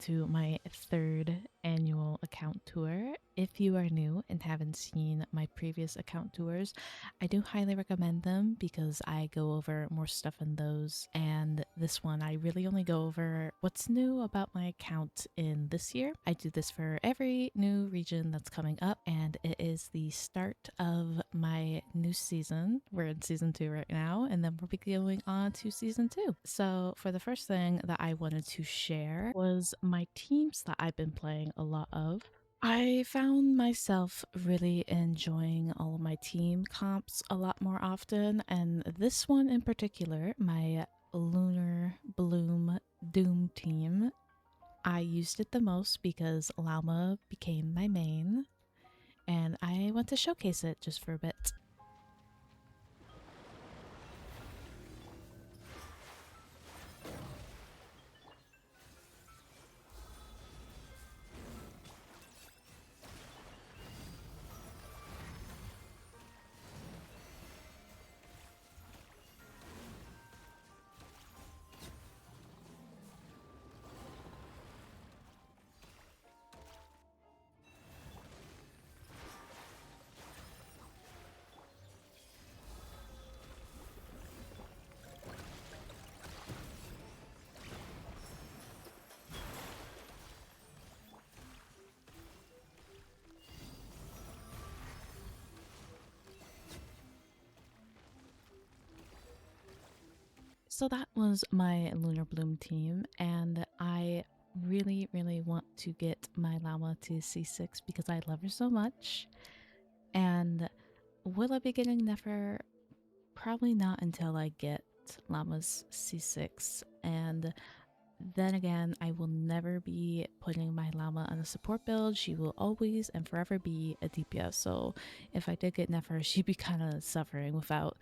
to my third annual account tour. If you are new and haven't seen my previous account tours, I do highly recommend them because I go over more stuff in those. And this one, I really only go over what's new about my account in this year. I do this for every new region that's coming up, and it is the start of my new season. We're in season 2 right now, and then we'll be going on to season 2. So for the first thing that I wanted to share was my teams that I've been playing a lot of. I found myself really enjoying all of my team comps a lot more often, and this one in particular, my Lunar Bloom Doom team, I used it the most because Lauma became my main, and I want to showcase it just for a bit. So that was my Lunar Bloom team, and I really want to get my llama to C6 because I love her so much. And will I be getting Nefer? Probably not until I get llama's C6. And then again, I will never be putting my llama on a support build. She will always and forever be a DPS. So if I did get Nefer, she'd be kind of suffering without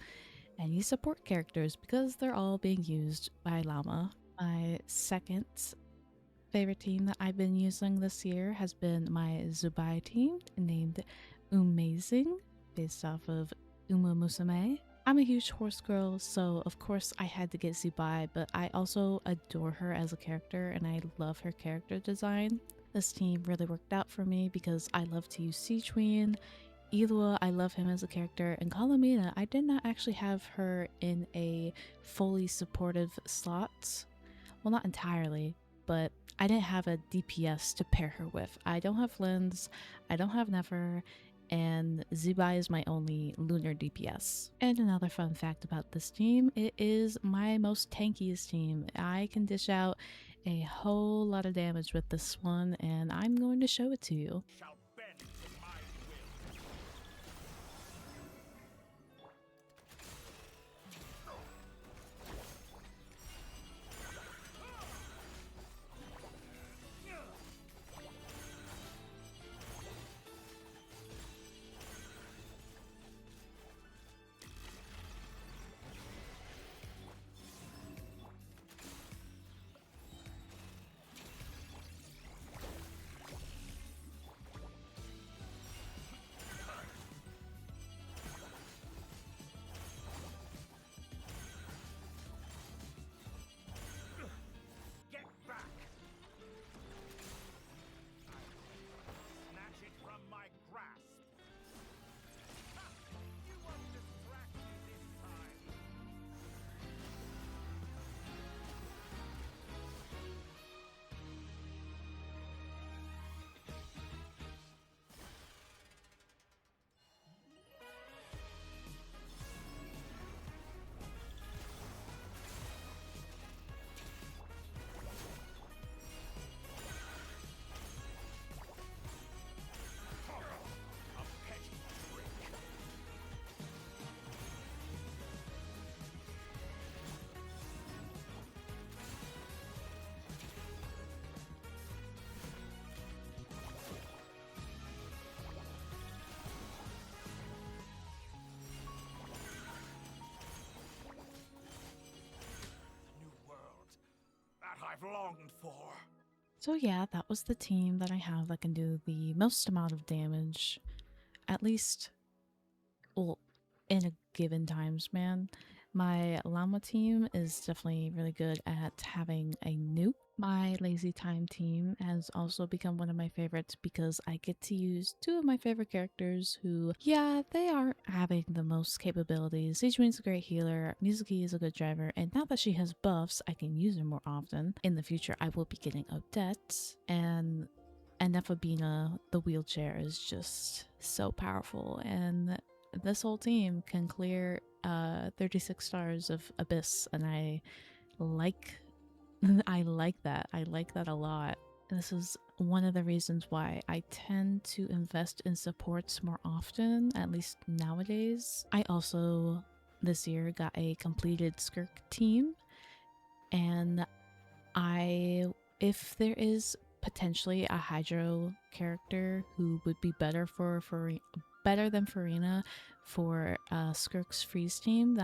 any support characters because they're all being used by llama. My second favorite team that I've been using this year has been my Zubai team named Umazing, based off of Uma Musume. I'm a huge horse girl, so of course I had to get Zubai, but I also adore her as a character and I love her character design. This team really worked out for me because I love to use Sichuan. Ilua, I love him as a character, and Kalamina, I did not actually have her in a fully supportive slot. Well, not entirely, but I didn't have a DPS to pair her with. I don't have Linz, I don't have Nefer, and Zubai is my only lunar DPS. And another fun fact about this team, it is my most tankiest team. I can dish out a whole lot of damage with this one, and I'm going to show it to you. I've longed for. So yeah, that was the team that I have that can do the most amount of damage, at least, well, in a given time span. My llama team is definitely really good at having a nuke. My lazy time team has also become one of my favorites because I get to use two of my favorite characters who, yeah, they aren't having the most capabilities. Sejuani's a great healer, Mizuki is a good driver, and now that she has buffs, I can use her more often. In the future, I will be getting Odette, and Nephobina, the wheelchair, is just so powerful, and this whole team can clear 36 stars of Abyss, and I like I like that. I like that a lot. This is one of the reasons why I tend to invest in supports more often, at least nowadays. I also this year got a completed Skirk team, and if there is potentially a Hydro character who would be better better than Farina for Skirk's freeze team,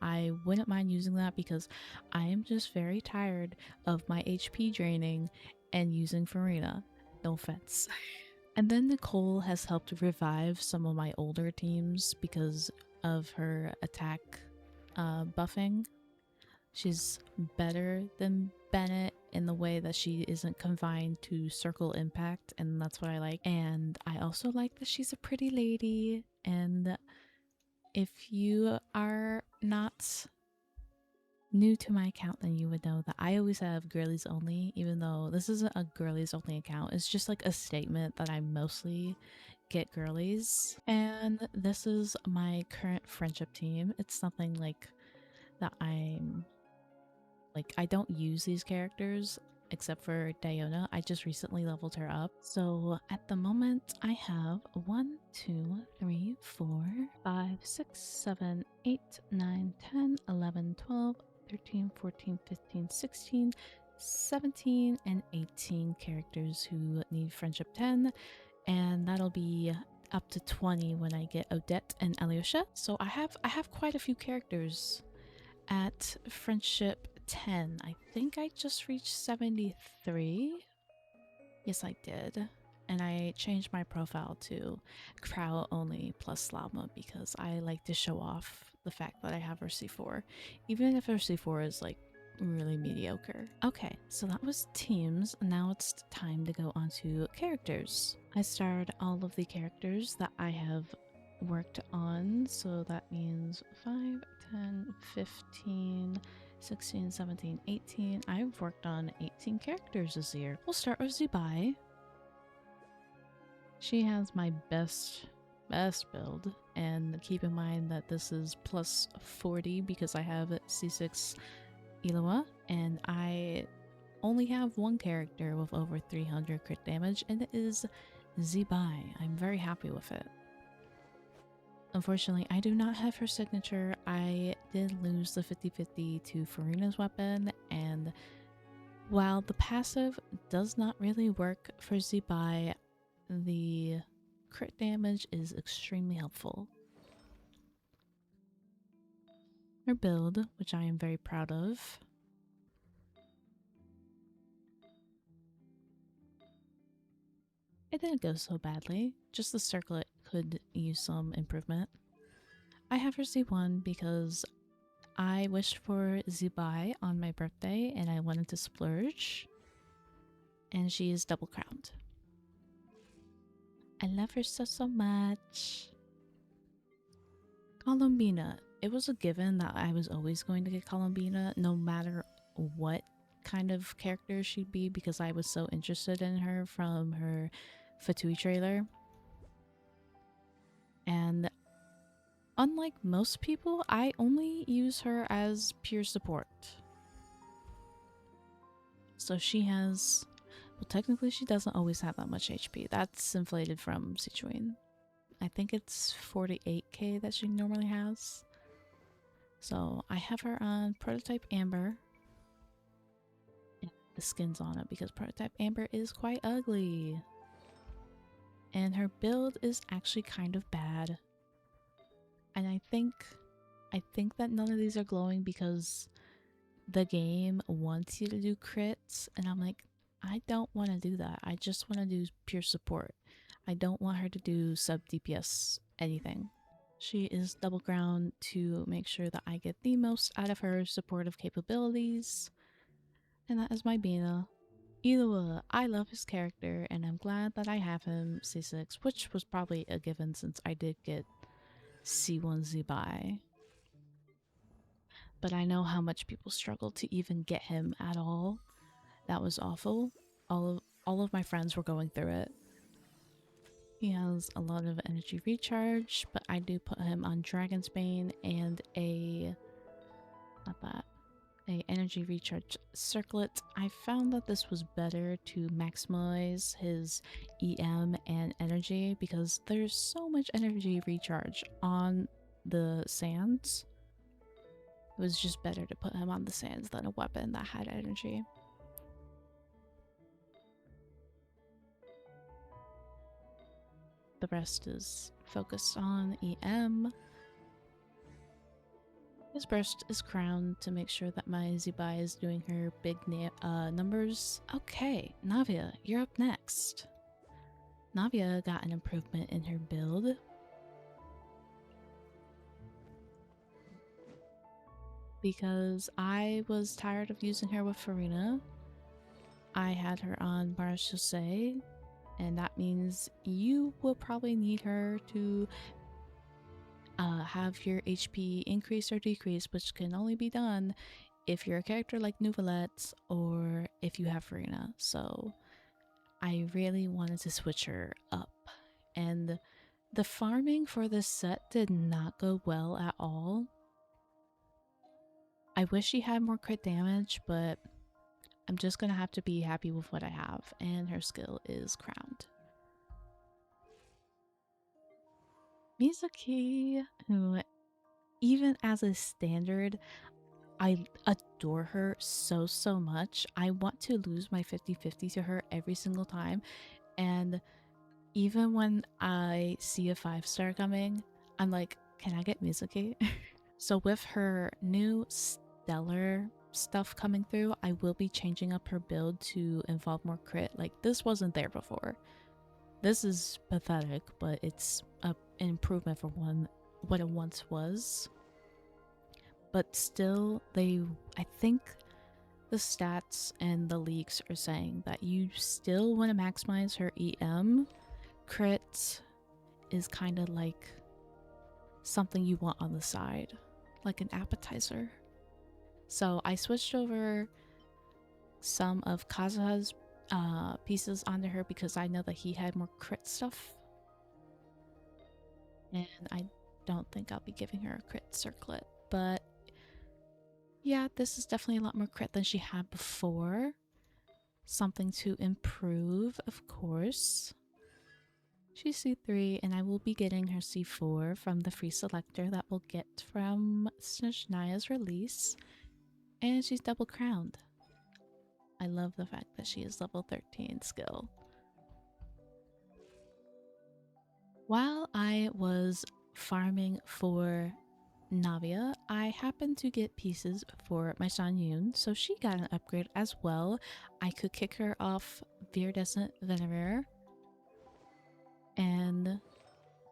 I wouldn't mind using that because I am just very tired of my HP draining and using Farina. No offense. And then Nicole has helped revive some of my older teams because of her attack buffing. She's better than Bennett in the way that she isn't confined to circle impact, and that's what I like. And I also like that she's a pretty lady, and if you are not new to my account, then you would know that I always have girlies only, even though this isn't a girlies only account. It's just like a statement that I mostly get girlies. And this is my current friendship team. It's something like that I don't use these characters except for Diona. I just recently leveled her up. So at the moment, I have 1, 2, 3, 4, 5, 6, 7, 8, 9, 10, 11, 12, 13, 14, 15, 16, 17, and 18 characters who need Friendship 10. And that'll be up to 20 when I get Odette and Alyosha. So I have quite a few characters at Friendship 10. I think I just reached 73. Yes, I did. And I changed my profile to Crow only plus Lauma because I like to show off the fact that I have her C4, even if her C4 is like really mediocre. Okay, so that was teams. Now it's time to go on to characters. I starred all of the characters that I have worked on, so that means 5, 10, 15, 16, 17, 18. I've worked on 18 characters this year. We'll start with Zubai. She has my best build, and keep in mind that this is plus 40 because I have C6 Illawa, and I only have one character with over 300 crit damage, and it is Zubai. I'm very happy with it. Unfortunately, I do not have her signature. I did lose the 50-50 to Farina's weapon, and while the passive does not really work for Zubai, the crit damage is extremely helpful. Her build, which I am very proud of. It didn't go so badly, just the circlet could use some improvement. I have her Z1 because I wished for Zubai on my birthday and I wanted to splurge, and she is double crowned. I love her so much. Columbina. It was a given that I was always going to get Columbina no matter what kind of character she'd be because I was so interested in her from her Fatui trailer. And unlike most people, I only use her as pure support. So she has... well, technically she doesn't always have that much HP. That's inflated from Sejuani. I think it's 48k that she normally has. So I have her on Prototype Amber. And the skins on it because Prototype Amber is quite ugly. And her build is actually kind of bad. And I think that none of these are glowing because the game wants you to do crits, and I'm like, I don't want to do that. I just want to do pure support. I don't want her to do sub DPS anything. She is double crowned to make sure that I get the most out of her supportive capabilities. And that is my Bina. Either way, I love his character and I'm glad that I have him C6, which was probably a given since I did get C1 Z by. But I know how much people struggled to even get him at all. That was awful. All of my friends were going through it. He has a lot of energy recharge, but I do put him on Dragon's Bane and a energy recharge circlet. I found that this was better to maximize his EM and energy because there's so much energy recharge on the sands. It was just better to put him on the sands than a weapon that had energy. The rest is focused on EM. His burst is crowned to make sure that my Zubai is doing her big numbers. Okay, Navia, you're up next. Navia got an improvement in her build. Because I was tired of using her with Farina. I had her on Marachose, and that means you will probably need her to have your HP increase or decrease, which can only be done if you're a character like Nouvelette or if you have Farina. So I really wanted to switch her up. And the farming for this set did not go well at all. I wish she had more crit damage, but I'm just gonna have to be happy with what I have, and her skill is crowned. Mizuki, who even as a standard, I adore her so much. I want to lose my 50-50 to her every single time, and even when I see a 5-star coming, I'm like, can I get Mizuki? So with her new stellar stuff coming through, I will be changing up her build to involve more crit. Like, this wasn't there before. This is pathetic, but it's an improvement for what it once was. But still, I think the stats and the leaks are saying that you still want to maximize her EM. Crit is kind of like something you want on the side, like an appetizer. So I switched over some of Kazuha's pieces onto her because I know that he had more crit stuff. And I don't think I'll be giving her a crit circlet. But yeah, this is definitely a lot more crit than she had before. Something to improve, of course. She's C3, and I will be getting her C4 from the free selector that we'll get from Snezhnaya's release. And she's double crowned. I love the fact that she is level 13 skill. While I was farming for Navia, I happened to get pieces for my Shan Yun, so she got an upgrade as well. I could kick her off Viridescent Venerer and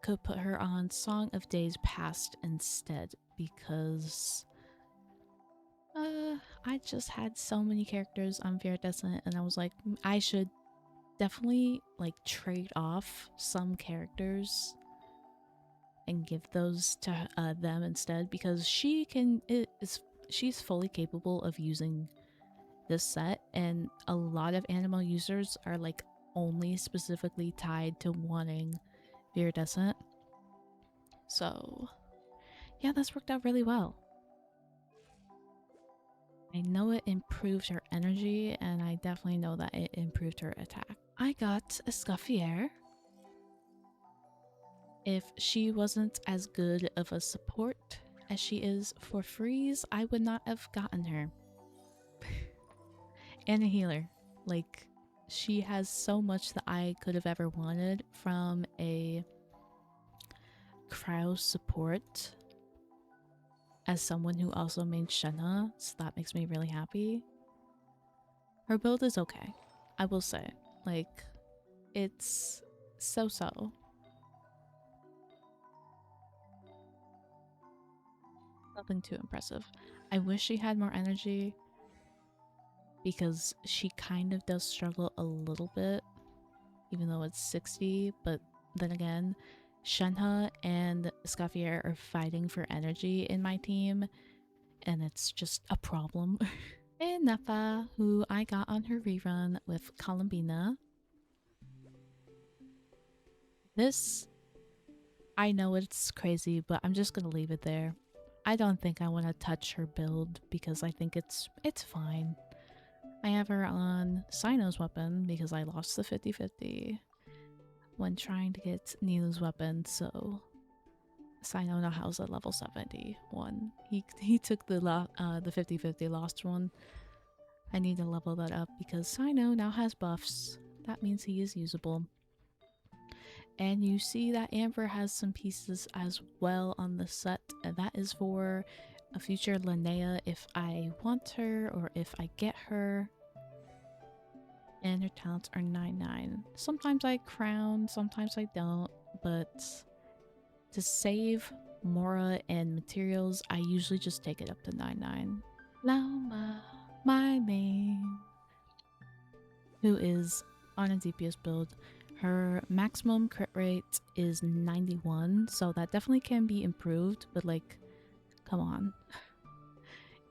could put her on Song of Days Past instead because I just had so many characters on Viridescent and I was like, I should definitely like trade off some characters and give those to them instead because she's fully capable of using this set, and a lot of animal users are like only specifically tied to wanting Viridescent. So yeah, this worked out really well. I know it improved her energy, and I definitely know that it improved her attack. I got a Scuffier. If she wasn't as good of a support as she is for freeze, I would not have gotten her. And a healer. Like, she has so much that I could have ever wanted from a cryo support as someone who also made Shenna, so that makes me really happy. Her build is okay, I will say. Like, it's so-so. Nothing too impressive. I wish she had more energy because she kind of does struggle a little bit, even though it's 60. But then again, Shenhe and Scavier are fighting for energy in my team, and it's just a problem. And Nefa, who I got on her rerun with Columbina. This, I know it's crazy, but I'm just gonna leave it there. I don't think I want to touch her build because I think it's fine. I have her on Sino's weapon because I lost the 50-50 when trying to get Nilu's weapon, so Sino now has a level 71. He took the 50-50 lost one. I need to level that up because Sino now has buffs. That means he is usable. And you see that Amber has some pieces as well on the set, and that is for a future Linnea if I want her or if I get her. And her talents are 9-9. Sometimes I crown, sometimes I don't, but to save Mora and materials, I usually just take it up to 9-9. Lauma, my main, who is on a DPS build. Her maximum crit rate is 91, so that definitely can be improved, but like, come on.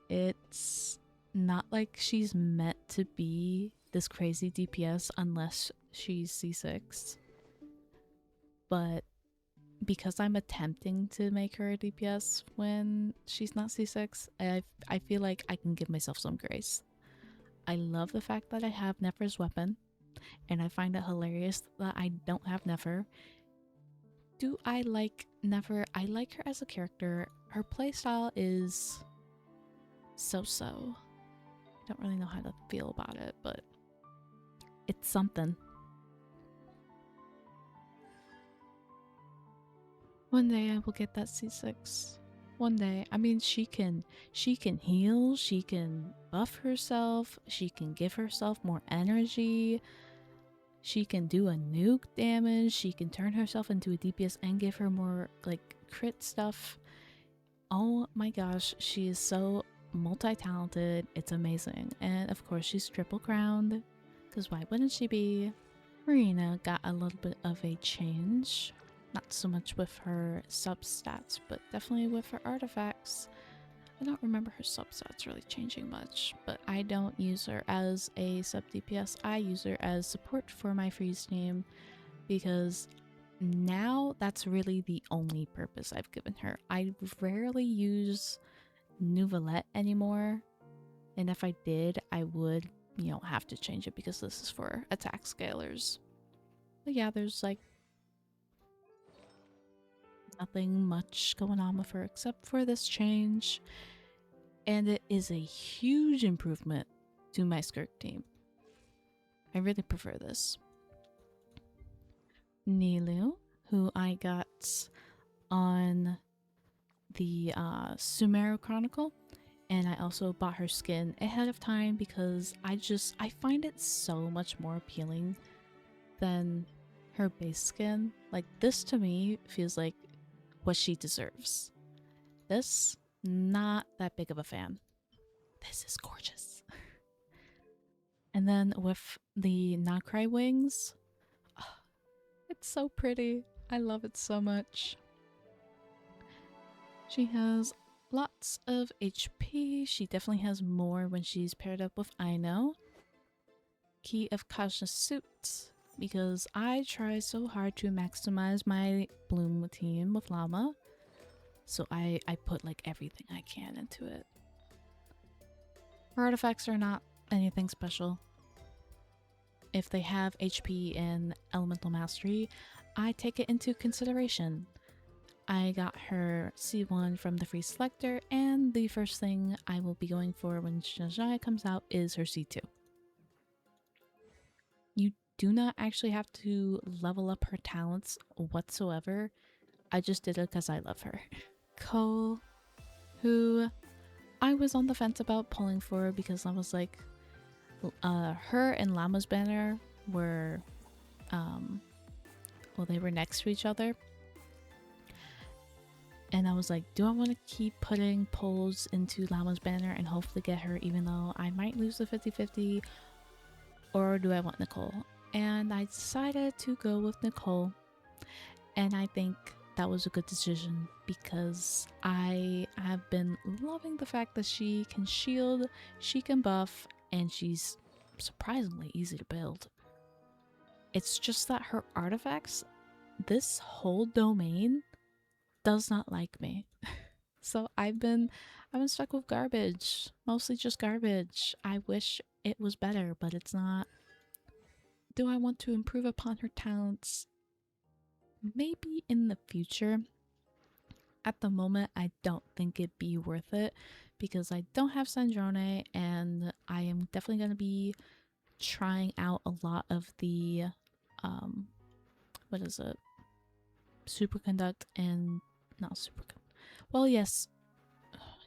It's not like she's meant to be this crazy DPS unless she's C6. But because I'm attempting to make her a DPS when she's not C6, I feel like I can give myself some grace. I love the fact that I have Nefer's weapon, and I find it hilarious that I don't have Nefer. Do I like Nefer? I like her as a character. Her playstyle is so-so. I don't really know how to feel about it, but it's something. One day I will get that C6. One day. I mean, she can heal, she can buff herself, she can give herself more energy, she can do a nuke damage, she can turn herself into a DPS and give her more like crit stuff. Oh my gosh, she is so multi-talented. It's amazing. And of course she's triple crowned, because why wouldn't she be? Marina got a little bit of a change. Not so much with her substats, but definitely with her artifacts. I don't remember her substats really changing much, but I don't use her as a sub DPS. I use her as support for my freeze team because now that's really the only purpose I've given her. I rarely use Nouvelette anymore, and if I did, I would, you know, have to change it because this is for attack scalers. But yeah, there's like nothing much going on with her except for this change, and it is a huge improvement to my Skirk team. I really prefer this. Nilu, who I got on the Sumeru Chronicle, and I also bought her skin ahead of time because I find it so much more appealing than her base skin. Like, this to me feels like what she deserves. This, not that big of a fan. This is gorgeous. And then with the Nacry wings, oh, it's so pretty. I love it so much. She has lots of HP. She definitely has more when she's paired up with Aino. Key of Kajna's suit, because I try so hard to maximize my Bloom team with Lauma. So I put like everything I can into it. Her artifacts are not anything special. If they have HP and Elemental Mastery, I take it into consideration. I got her C1 from the free selector, and the first thing I will be going for when Shajaya comes out is her C2. You do not actually have to level up her talents whatsoever. I just did it because I love her. Cole, who I was on the fence about pulling for because I was like, her and Llama's banner were, well, they were next to each other. And I was like, do I want to keep putting polls into Llama's banner and hopefully get her even though I might lose the 50-50, or do I want Nicole? And I decided to go with Nicole. And I think that was a good decision because I have been loving the fact that she can shield, she can buff, and she's surprisingly easy to build. It's just that her artifacts, this whole domain, does not like me. So I've been stuck with garbage, mostly just garbage. I wish it was better, but it's not. Do I want to improve upon her talents? Maybe in the future. At the moment, I don't think it'd be worth it because I don't have Sandrone, and I am definitely going to be trying out a lot of the what is it, superconduct and not superconduct, well, yes,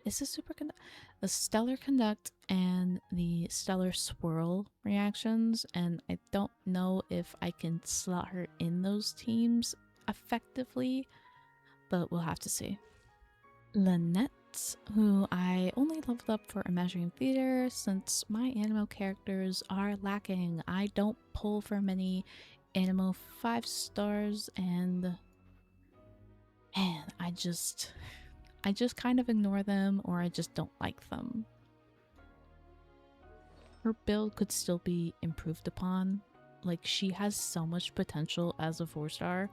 is it superconduct, the stellar conduct and the stellar swirl reactions, and I don't know if I can slot her in those teams effectively, but we'll have to see. Lynette, who I only leveled up for Imagining Theater since my animo characters are lacking. I don't pull for many animo 5 stars, and man, I just kind of ignore them, or I just don't like them. Her build could still be improved upon. Like, she has so much potential as a 4-star.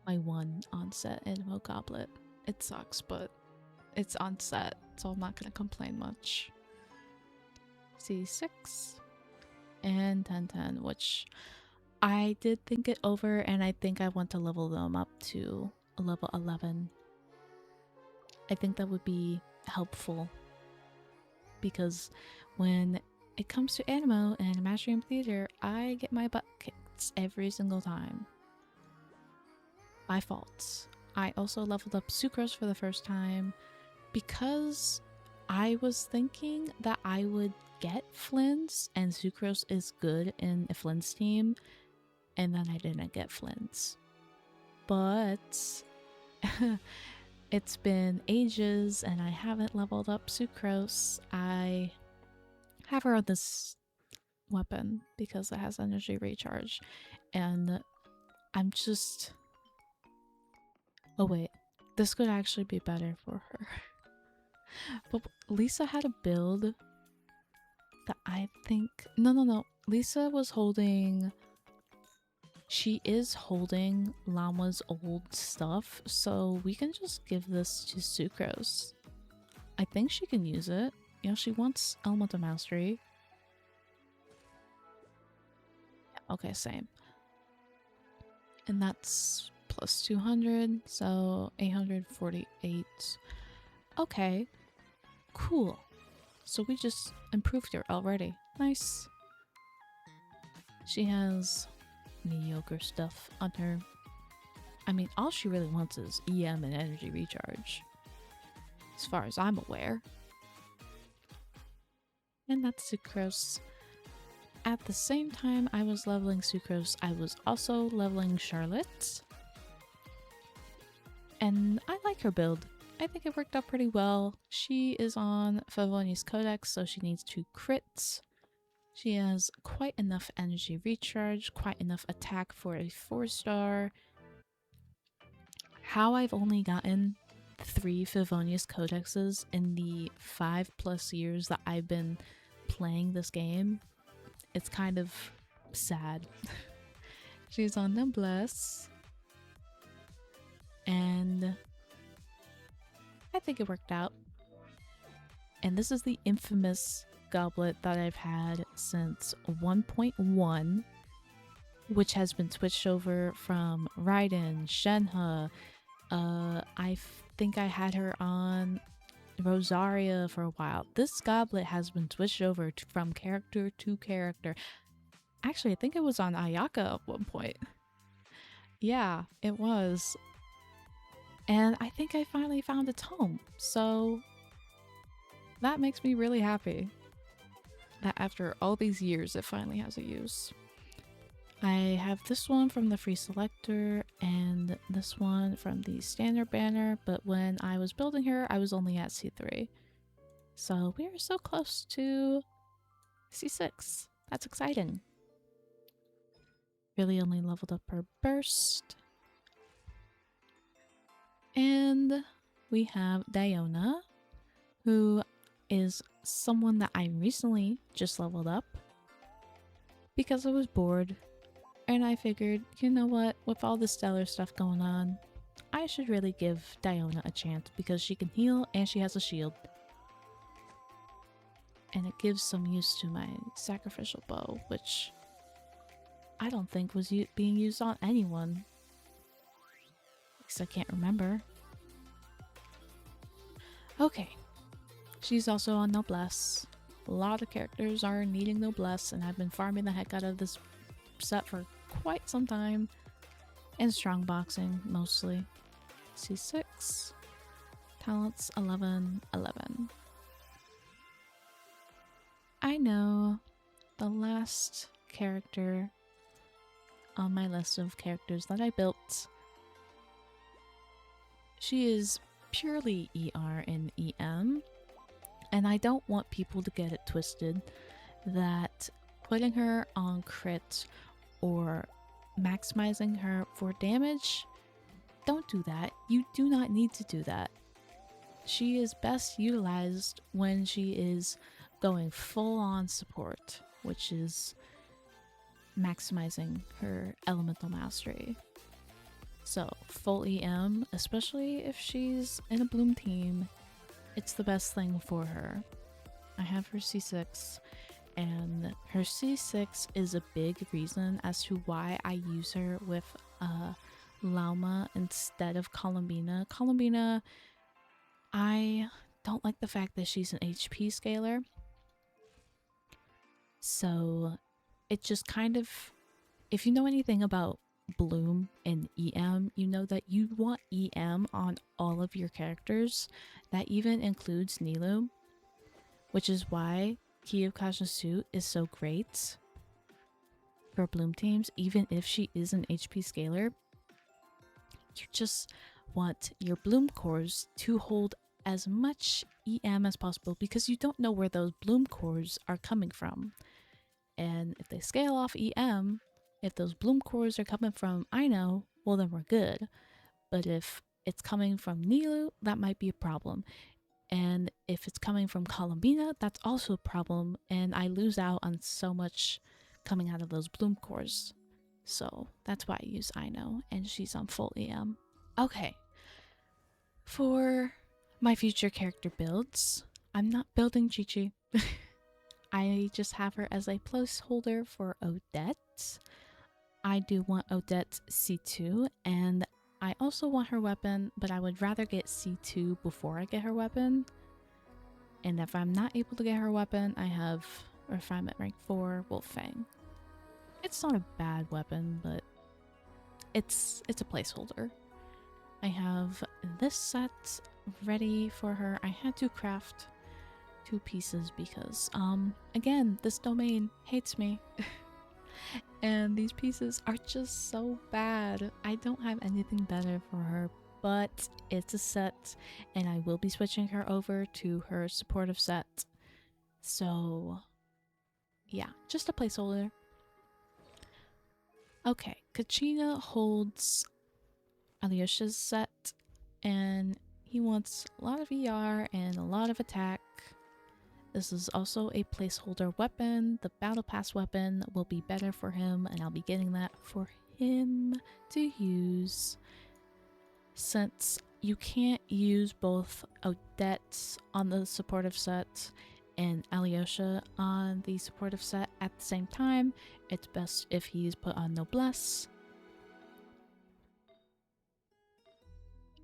My one on-set animo goblet. It sucks, but it's on set, so I'm not gonna complain much. C6 and 10-10, which I did think it over, and I think I want to level them up to a level 11. I think that would be helpful because when it comes to animo and Imagining Theater, I get my butt kicked every single time. My fault. I also leveled up Sucrose for the first time because I was thinking that I would get Flynn's, and Sucrose is good in a Flynn's team, and then I didn't get Flynn's. But it's been ages and I haven't leveled up Sucrose. I have her on this weapon because it has energy recharge, and I'm just... Oh wait, this could actually be better for her. But Lisa had a build that I think... No. Lisa was holding... She is holding Lauma's old stuff, so we can just give this to Sucrose. I think she can use it. You know, she wants Elemental Mastery. Okay, same. And that's plus 200, so 848. Okay, cool. So we just improved her already. Nice. She has mediocre stuff on her. I mean, all she really wants is EM and energy recharge, as far as I'm aware. And that's Sucrose. At the same time I was leveling Sucrose, I was also leveling Charlotte. And I like her build. I think it worked out pretty well. She is on Favonius Codex, so she needs 2 crits. She has quite enough energy recharge, quite enough attack for a 4-star. How I've only gotten 3 Favonius Codexes in the 5+ years that I've been playing this game, it's kind of sad. She's on Noblesse. And I think it worked out. And this is the infamous goblet that I've had since 1.1, which has been switched over from Raiden, Shenhe. I think I had her on Rosaria for a while. This goblet has been switched over from character to character. Actually, I think it was on Ayaka at one point. Yeah, it was. And I think I finally found its home, so that makes me really happy that after all these years it finally has a use. I have this one from the free selector and this one from the standard banner, but when I was building her, I was only at C3. So we are so close to C6. That's exciting. Really only leveled up her burst. And we have Diona, who is someone that I recently just leveled up because I was bored. And I figured, you know what, with all the stellar stuff going on, I should really give Diona a chance because she can heal and she has a shield. And it gives some use to my sacrificial bow, which I don't think was being used on anyone. At least I can't remember. Okay. She's also on Noblesse. A lot of characters are needing Noblesse, and I've been farming the heck out of this set for quite some time. And strong boxing, mostly. C6. Talents 11, 11. I know the last character on my list of characters that I built, she is purely ER and EM, and I don't want people to get it twisted that putting her on crit or maximizing her for damage, don't do that. You do not need to do that. She is best utilized when she is going full on support, which is maximizing her elemental mastery. So full EM, especially if she's in a bloom team, it's the best thing for her. I have her C6, and her C6 is a big reason as to why I use her with Lauma instead of Columbina. Columbina, I don't like the fact that she's an HP scaler. So it just kind of, if you know anything about Bloom and EM, you know that you want EM on all of your characters. That even includes Nilou, which is why Key of Kajnasu is so great for Bloom teams, even if she is an HP scaler. You just want your Bloom cores to hold as much EM as possible because you don't know where those Bloom cores are coming from. And if they scale off EM, if those Bloom cores are coming from Ino, well then we're good. But if it's coming from Nilou, that might be a problem. And if it's coming from Columbina, that's also a problem, and I lose out on so much coming out of those Bloom cores. So that's why I use Ino, and she's on full EM. Okay. For my future character builds, I'm not building Chi-Chi. I just have her as a placeholder for Odette. I do want Odette C2, and I also want her weapon, but I would rather get C2 before I get her weapon. And if I'm not able to get her weapon, I have, or if I'm at rank 4, Wolffang. It's not a bad weapon, but it's a placeholder. I have this set ready for her. I had to craft 2 pieces because, again, this domain hates me. And these pieces are just so bad. I don't have anything better for her, but it's a set, and I will be switching her over to her supportive set. So, yeah, just a placeholder. Okay, Kachina holds Alyosha's set, and he wants a lot of ER and a lot of attack. This is also a placeholder weapon. The battle pass weapon will be better for him, and I'll be getting that for him to use. Since you can't use both Odette on the supportive set and Alyosha on the supportive set at the same time, it's best if he's put on Noblesse.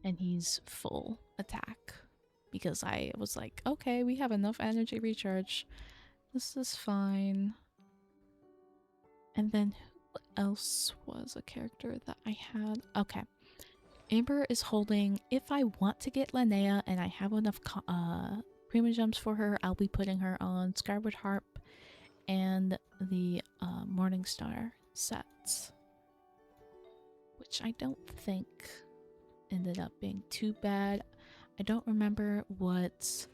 And he's full attack. Because I was like, okay, we have enough energy recharge. This is fine. And then who else was a character that I had? Okay. Amber is holding, if I want to get Linnea and I have enough Prima Gems for her, I'll be putting her on Skyward Harp and the Morning Star. sets, which I don't think ended up being too bad. I don't remember what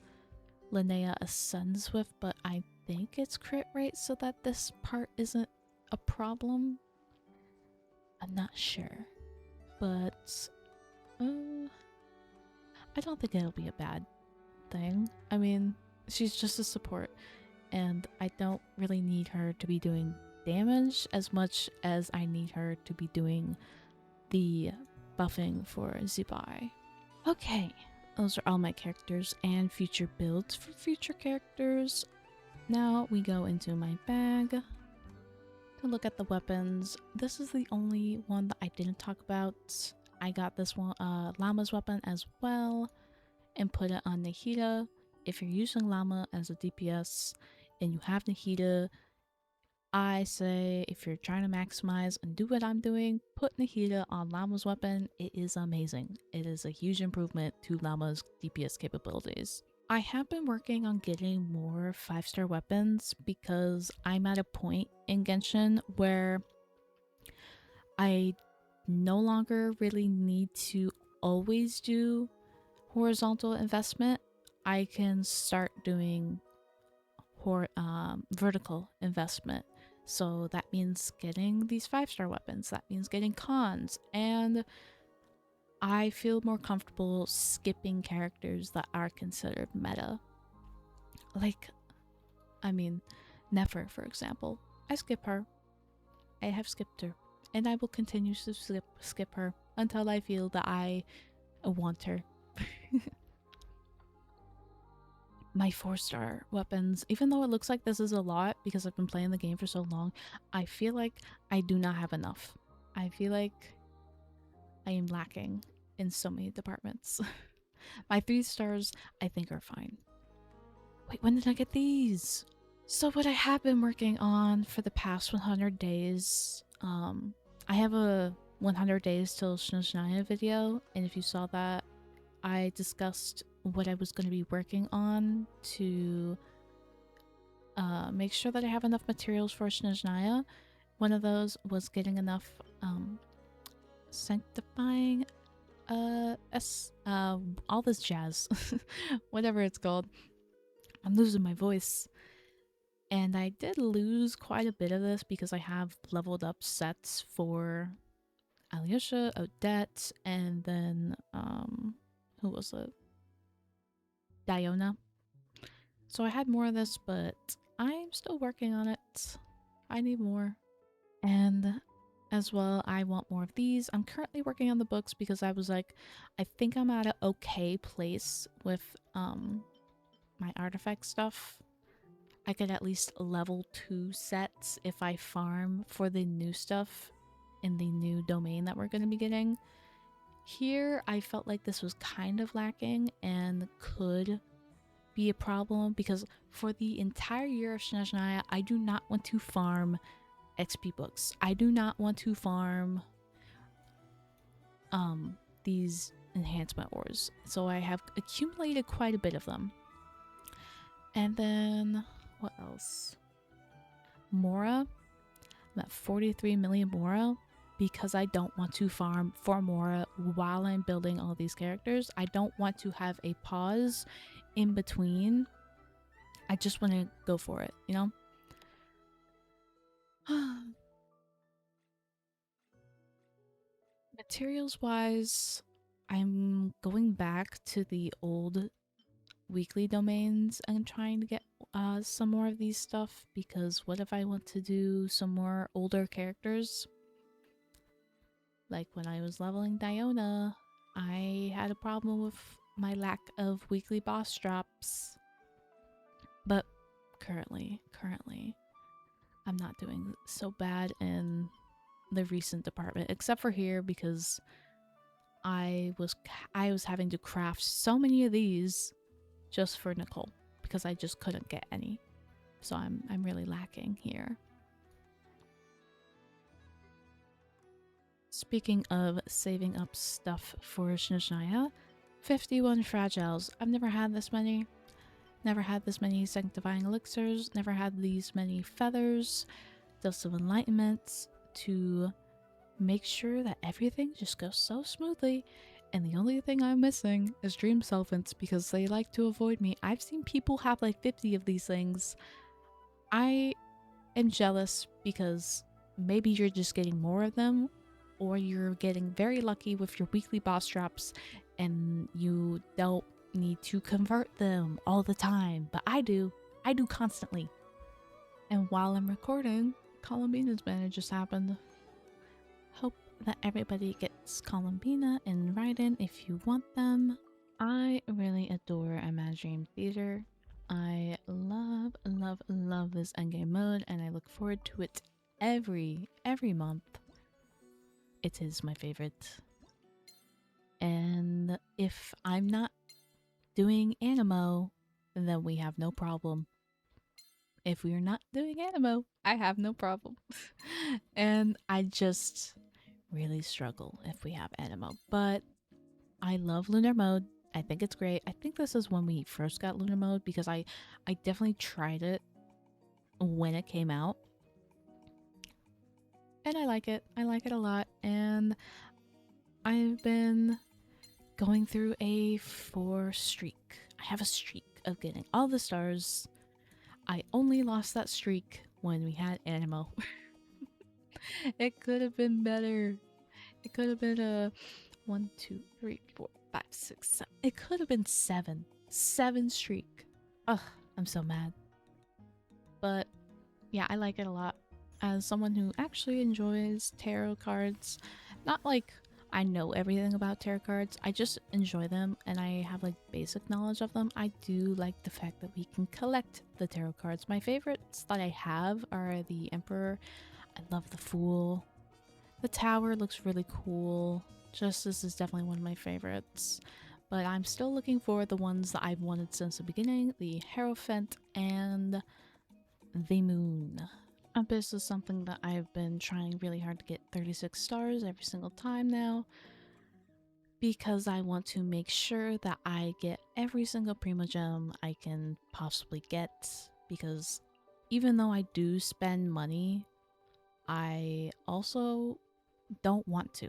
Linnea ascends with, but I think it's crit rate so that this part isn't a problem. I'm not sure, but I don't think it'll be a bad thing. I mean, she's just a support, and I don't really need her to be doing damage as much as I need her to be doing the buffing for Zibai. Okay, those are all my characters and future builds for future characters. Now we go into my bag to look at the weapons. This is the only one that I didn't talk about. I got this one, Lauma's weapon as well, and put it on Nahida. If you're using Lauma as a DPS and you have Nahida, I say if you're trying to maximize and do what I'm doing, put Nahida on Lauma's weapon. It is amazing. It is a huge improvement to Lauma's DPS capabilities. I have been working on getting more 5-star weapons because I'm at a point in Genshin where I no longer really need to always do horizontal investment. I can start doing vertical investment. So that means getting these 5-star weapons. That means getting cons. And I feel more comfortable skipping characters that are considered meta. Like, I mean, Nefer, for example. I skip her. I have skipped her. And I will continue to skip her until I feel that I want her. My 4-star weapons, even though it looks like this is a lot because I've been playing the game for so long, I feel like I do not have enough. I feel like I am lacking in so many departments. My 3 stars, I think, are fine. Wait, when did I get these? So what I have been working on for the past 100 days, I have a 100 days till Snezhnaya video, and if you saw that, I discussed what I was going to be working on to make sure that I have enough materials for Snezhnaya. One of those was getting enough sanctifying all this jazz, whatever it's called. I'm losing my voice. And I did lose quite a bit of this because I have leveled up sets for Alyosha, Odette, and then who was it? Diona. So I had more of this, but I'm still working on it. I need more. And as well, I want more of these. I'm currently working on the books because I was like, I think I'm at an okay place with my artifact stuff. I could at least level 2 sets if I farm for the new stuff in the new domain that we're going to be getting. Here, I felt like this was kind of lacking and could be a problem because for the entire year of Snezhnaya, I do not want to farm XP books. I do not want to farm these enhancement ores. So I have accumulated quite a bit of them. And then what else? Mora. I'm at 43 million Mora because I don't want to farm for Mora while I'm building all these characters. I don't want to have a pause in between. I just want to go for it, you know? Materials wise, I'm going back to the old weekly domains and trying to get some more of these stuff because what if I want to do some more older characters? Like when I was leveling Diona, I had a problem with my lack of weekly boss drops. But currently, I'm not doing so bad in the recent department, except for here because I was having to craft so many of these just for Nicole because I just couldn't get any. So I'm really lacking here. Speaking of saving up stuff for Snezhnaya, 51 fragiles. I've never had this many. Never had this many sanctifying elixirs. Never had these many feathers. Dust of enlightenment. to make sure that everything just goes so smoothly. And the only thing I'm missing is dream elephants because they like to avoid me. I've seen people have like 50 of these things. I am jealous because maybe you're just getting more of them, or you're getting very lucky with your weekly boss drops and you don't need to convert them all the time. But I do. I do constantly. And while I'm recording, Columbina's banner just happened. Hope that everybody gets Columbina and Raiden if you want them. I really adore Imaginary Theater. I love, love, love this endgame mode, and I look forward to it every month. It is my favorite. And if I'm not doing Animo, then we have no problem. If we are not doing Animo, I have no problem. And I just really struggle if we have Animo. But I love Lunar Mode. I think it's great. I think this is when we first got Lunar Mode because I definitely tried it when it came out. And I like it. I like it a lot. And I've been going through a 4 streak. I have a streak of getting all the stars. I only lost that streak when we had Animo. It could have been better. It could have been a 1, 2, 3, 4, 5, 6, 7. It could have been 7. 7 streak. Ugh, I'm so mad. But yeah, I like it a lot. As someone who actually enjoys tarot cards, not like I know everything about tarot cards, I just enjoy them and I have like basic knowledge of them. I do like the fact that we can collect the tarot cards. My favorites that I have are the Emperor. I love the Fool. The Tower looks really cool. Justice is definitely one of my favorites. But I'm still looking for the ones that I've wanted since the beginning. The Hierophant and the Moon. Abyss is something that I've been trying really hard to get 36 stars every single time now, because I want to make sure that I get every single Primo Gem I can possibly get, because even though I do spend money, I also don't want to.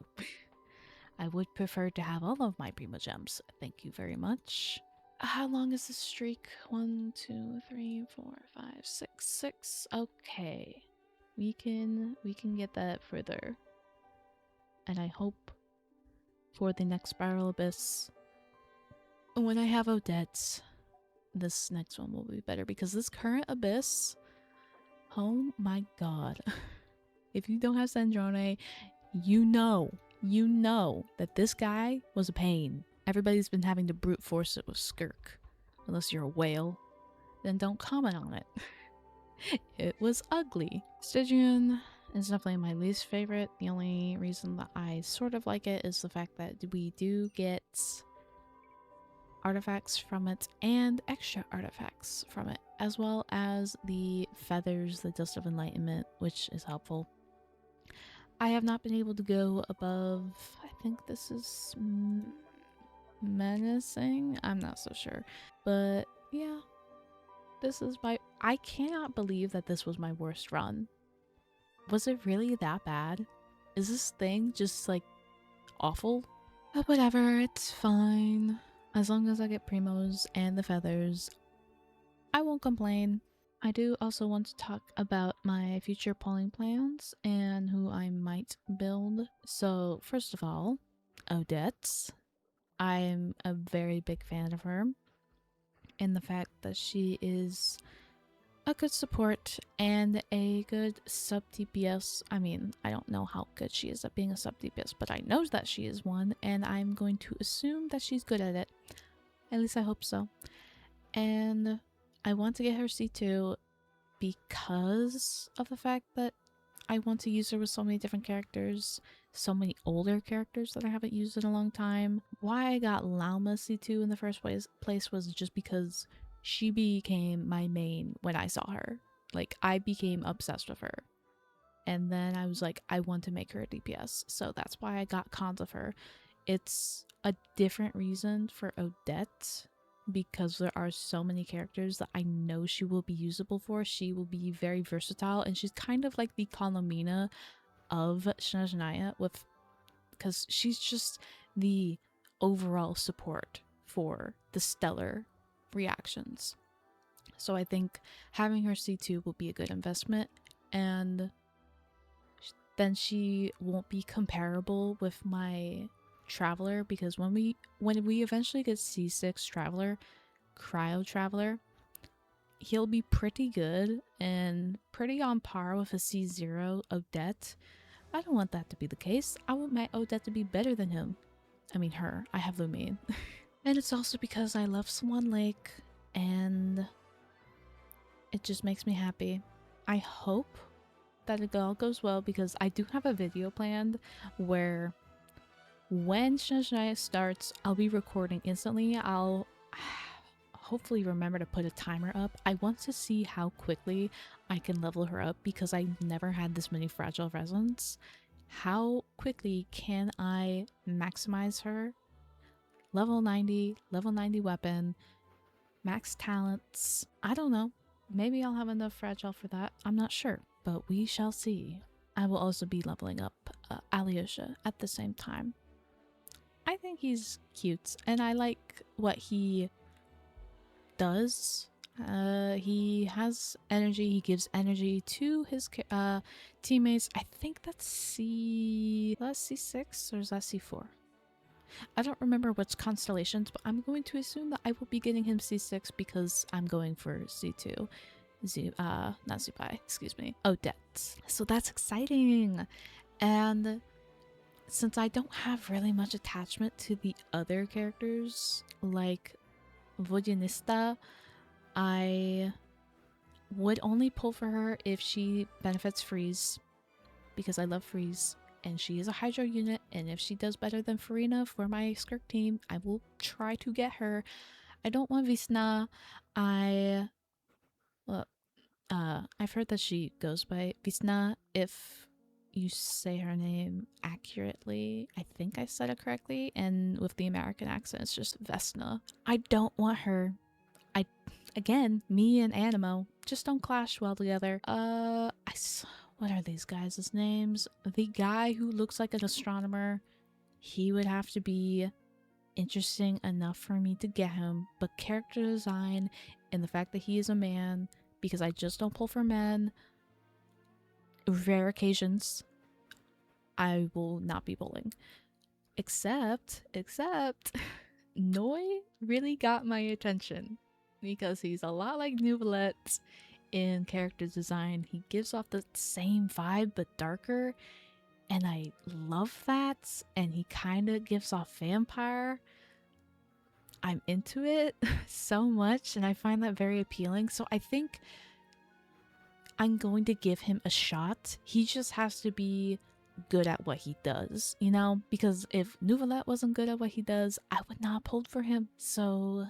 I would prefer to have all of my Primo Gems. Thank you very much. How long is this streak? 1, 2, 3, 4, 5, 6, 6. Okay. We can get that further. And I hope for the next Spiral Abyss, when I have Odette, this next one will be better, because this current Abyss, oh my god. If you don't have Sandrone, you know that this guy was a pain. Everybody's been having to brute force it with Skirk. Unless you're a whale, then don't comment on it. It was ugly. Stygian is definitely my least favorite. The only reason that I sort of like it is the fact that we do get artifacts from it and extra artifacts from it, as well as the feathers, the Dust of Enlightenment, which is helpful. I have not been able to go above, I think this is menacing? I'm not so sure. But yeah, this is I cannot believe that this was my worst run. Was it really that bad? Is this thing just like awful? But whatever, it's fine. As long as I get Primos and the feathers, I won't complain. I do also want to talk about my future polling plans and who I might build. So first of all, Odette. I'm a very big fan of her, and the fact that she is a good support and a good sub DPS. I mean, I don't know how good she is at being a sub DPS, but I know that she is one, and I'm going to assume that she's good at it. At least I hope so. And I want to get her C2 because of the fact that I want to use her with so many different characters, so many older characters that I haven't used in a long time. Why I got Lauma C2 in the first place was just because she became my main when I saw her. Like, I became obsessed with her. And then I was like, I want to make her a DPS. So that's why I got cons of her. It's a different reason for Odette, because there are so many characters that I know she will be usable for. She will be very versatile, and she's kind of like the Colomina of Shinajinaya with, because she's just the overall support for the stellar reactions. So I think having her C2 will be a good investment, and then she won't be comparable with my Traveler, because when we eventually get C6 Traveler, Cryo Traveler, he'll be pretty good and pretty on par with a C0 Odette. I don't want that to be the case. I want my Odette to be better than him. I mean her. I have Lumine. And it's also because I love Swan Lake, and it just makes me happy. I hope that it all goes well, because I do have a video planned where when Shinajinaya starts, I'll be recording instantly. I'll hopefully remember to put a timer up. I want to see how quickly I can level her up, because I never had this many fragile resins. How quickly can I maximize her? Level 90 weapon, max talents. I don't know. Maybe I'll have enough fragile for that. I'm not sure, but we shall see. I will also be leveling up Alyosha at the same time. I think he's cute, and I like what he does. He has energy. He gives energy to his teammates. I think that's C6 or is that C4? I don't remember which constellations, but I'm going to assume that I will be getting him C6 because I'm going for C2. Not Zubai, excuse me, Odette. So that's exciting. And since I don't have really much attachment to the other characters, like Vodyanista, I would only pull for her if she benefits Freeze, because I love Freeze, and she is a Hydro unit, and if she does better than Farina for my Skirk team, I will try to get her. I don't want Visna. I've heard that she goes by Visna if you say her name accurately. I think I said it correctly, and with the American accent, it's just Vesna. I don't want her. Again, me and Animo just don't clash well together. What are these guys' names? The guy who looks like an astronomer, he would have to be interesting enough for me to get him, but character design and the fact that he is a man, because I just don't pull for men, rare occasions, I will not be pulling. Except, Noi really got my attention, because he's a lot like Nouvellette in character design. He gives off the same vibe but darker, and I love that. And he kind of gives off vampire. I'm into it so much, and I find that very appealing. So I think I'm going to give him a shot. He just has to be good at what he does, you know? Because if Nouvellette wasn't good at what he does, I would not have pulled for him. So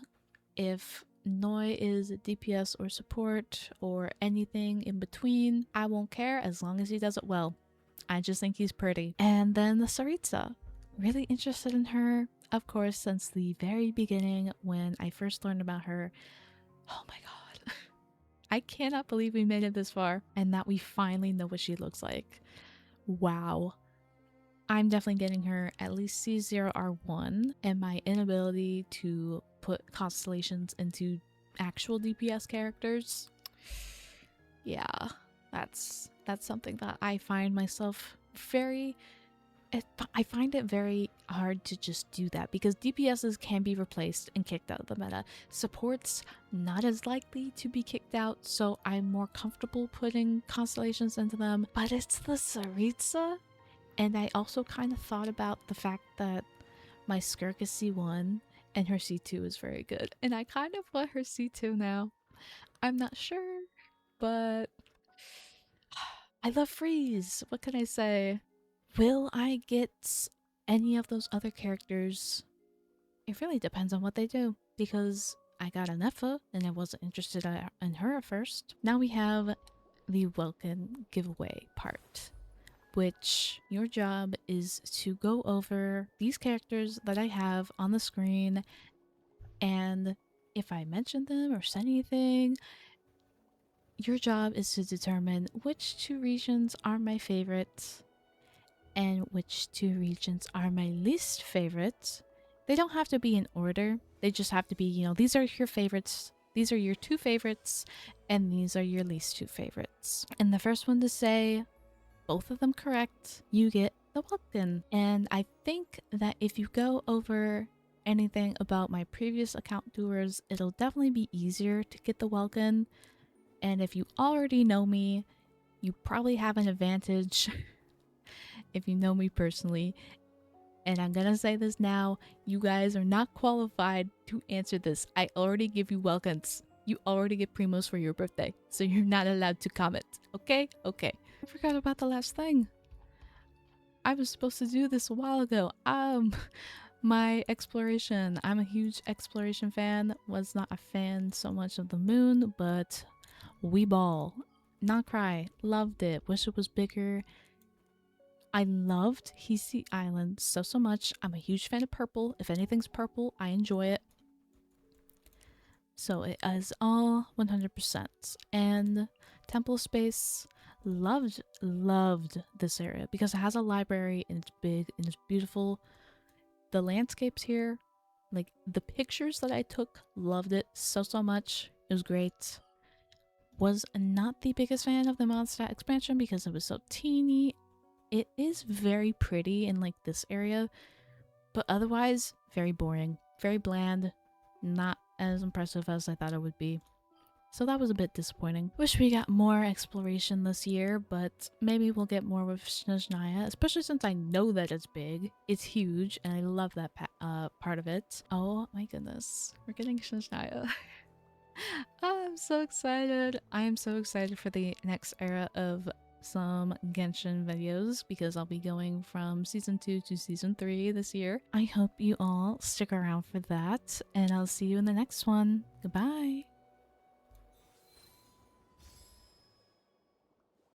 if Noi is DPS or support or anything in between, I won't care as long as he does it well. I just think he's pretty. And then the Saritsa. Really interested in her, of course, since the very beginning when I first learned about her. Oh my god. I cannot believe we made it this far and that we finally know what she looks like. Wow. I'm definitely getting her at least C0R1, and my inability to put constellations into actual DPS characters. Yeah, that's something that I find myself I find it very hard to just do that, because DPSs can be replaced and kicked out of the meta. Supports not as likely to be kicked out, so I'm more comfortable putting constellations into them. But it's the Saritsa. And I also kind of thought about the fact that my Skirk is C1 and her C2 is very good. And I kind of want her C2 now. I'm not sure, but I love Freeze. What can I say? Will I get any of those other characters? It really depends on what they do, because I got a Neffa and I wasn't interested in her at first. Now we have the welkin giveaway part, which your job is to go over these characters that I have on the screen, and if I mention them or say anything, your job is to determine which two regions are my favorites and which two regions are my least favorite. They don't have to be in order. They just have to be, you know, these are your favorites, these are your two favorites, and these are your least two favorites. And the first one to say both of them correct, you get the welkin. And I think that if you go over anything about my previous account tours, it'll definitely be easier to get the welkin. And if you already know me, you probably have an advantage if you know me personally. And I'm gonna say this now, you guys are not qualified to answer this. I already give you welcomes. You already get primos for your birthday, so you're not allowed to comment. Okay? Okay. I forgot about the last thing. I was supposed to do this a while ago. My exploration. I'm a huge exploration fan. Was not a fan so much of the moon, but we ball. Not cry. Loved it. Wish it was bigger. I loved Hisi Island so much. I'm a huge fan of purple. If anything's purple, I enjoy it. So it is all 100%. And Temple Space, loved this area because it has a library and it's big and it's beautiful. The landscapes here, like the pictures that I took, loved it so much. It was great. Was not the biggest fan of the Mondstadt expansion because it was so teeny. It is very pretty in like this area, but otherwise very boring, very bland, not as impressive as I thought it would be. So that was a bit disappointing. Wish we got more exploration this year, but maybe we'll get more with Snezhnaya, especially since I know that it's big. It's huge, and I love that part of it. Oh my goodness, we're getting Snezhnaya. I'm so excited. I am so excited for the next era of some Genshin videos because I'll be going from season 2 to season 3 this year. I hope you all stick around for that, and I'll see you in the next one. Goodbye.